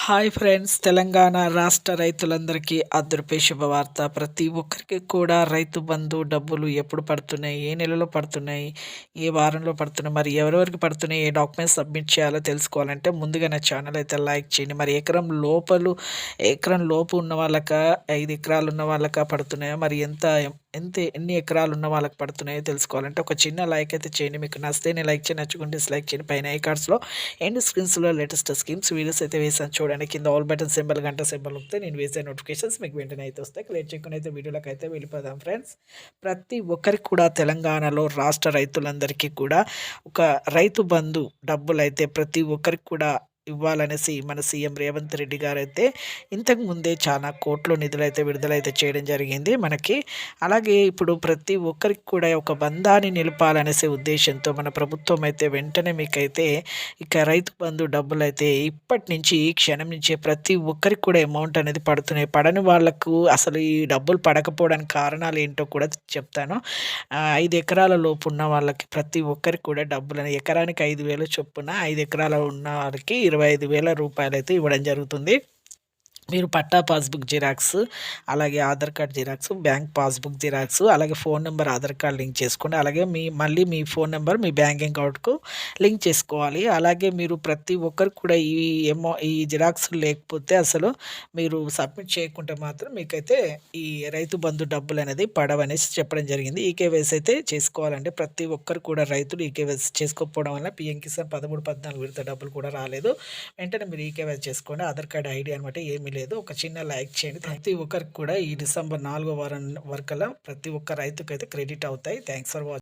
Hi friends, Telangana రాష్ట్ర రైతులందరికీ అదృపే శుభవార్త. ప్రతి ఒక్కరికి కూడా రైతు బంధు డబ్బులు ఎప్పుడు పడుతున్నాయి, ఏ నెలలో పడుతున్నాయి, ఏ వారంలో పడుతున్నాయి, మరి ఎవరెవరికి పడుతున్నాయి, ఏ డాక్యుమెంట్స్ సబ్మిట్ చేయాలో తెలుసుకోవాలంటే ముందుగా నా ఛానల్ అయితే లైక్ చేయండి. మరి ఎకరం లోపు ఉన్న వాళ్ళకా, 5 ఎకరాలు ఉన్న వాళ్ళకా పడుతున్నాయా, మరి ఎన్ని ఎకరాలు ఉన్న వాళ్ళకి పడుతున్నాయో తెలుసుకోవాలంటే ఒక చిన్న లైక్ అయితే చేయండి. మీకు నచ్చితేనే లైక్ చేయండి, నచ్చుకుంటే డిస్లైక్ చేయండి. పైన ఐ కార్డ్స్లో ఎండ్ స్క్రీన్స్లో లేటెస్ట్ స్కీమ్స్ వీడియోస్ అయితే వేసాను చూడండి. కింద ఆల్ బటన్ సింబల్, గంట సింబల్ వస్తే నేను వేసే నోటిఫికేషన్స్ మీకు వెంటనే అయితే వస్తాయి. లేట్ చేయకుండా అయితే వీడియోలోకి అయితే వెళ్ళిపోదాం ఫ్రెండ్స్. ప్రతి ఒక్కరికి కూడా తెలంగాణలో రాష్ట్ర రైతులందరికీ కూడా ఒక రైతు బంధు డబ్బులు అయితే ప్రతి ఒక్కరికి కూడా ఇవ్వాలనేసి మన సీఎం రేవంత్ రెడ్డి గారు అయితే ఇంతకు ముందే చాలా కోట్ల నిధులైతే విడుదలైతే చేయడం జరిగింది మనకి. అలాగే ఇప్పుడు ప్రతి ఒక్కరికి కూడా ఒక బంధాన్ని నిలపాలనేసే ఉద్దేశంతో మన ప్రభుత్వం అయితే వెంటనే మీకైతే ఇక రైతు బంధు డబ్బులైతే ఇప్పటి నుంచి, ఈ క్షణం నుంచే ప్రతి ఒక్కరికి కూడా అమౌంట్ అనేది పడుతున్నాయి. పడని వాళ్ళకు అసలు ఈ డబ్బులు పడకపోవడానికి కారణాలు ఏంటో కూడా చెప్తాను. 5 ఎకరాల లోపు ఉన్న వాళ్ళకి ప్రతి ఒక్కరికి కూడా డబ్బులని ఎకరానికి 5,000 చొప్పున 5 ఎకరాల ఉన్న వారికి 25,000 రూపాయలైతే ఇవ్వడం జరుగుతుంది. మీరు పట్టా పాస్బుక్ జిరాక్స్, అలాగే Aadhaar card xerox, bank passbook xerox, అలాగే phone number Aadhaar card link చేసుకోండి. అలాగే మళ్ళీ మీ ఫోన్ నెంబర్ మీ బ్యాంక్ అకౌంట్కు లింక్ చేసుకోవాలి. అలాగే మీరు ప్రతి ఒక్కరికి కూడా ఈ జిరాక్స్ లేకపోతే అసలు మీరు సబ్మిట్ చేయకుంటే మాత్రం మీకైతే ఈ రైతు బంధు డబ్బులు అనేది పడవనేసి చెప్పడం జరిగింది. ఈకేవైసీ అయితే చేసుకోవాలండి. ప్రతి ఒక్కరు కూడా రైతులు ఈకేవైసీ చేసుకోకపోవడం వల్ల పిఎం కిసాన్ 13, 14 విడత డబ్బులు కూడా రాలేదు. వెంటనే మీరు ఈకేవైసీ చేసుకోండి. ఆధార్ కార్డ్ ఐడి అనమాట ఏమీ లేదు. ఒక చిన్న లైక్ చేయండి. ప్రతి ఒక్కరికి కూడా ఈ డిసెంబర్ 4వ వారం వరకల్లా ప్రతి ఒక్క రైతుకైతే క్రెడిట్ అవుతాయి. Thanks for watching.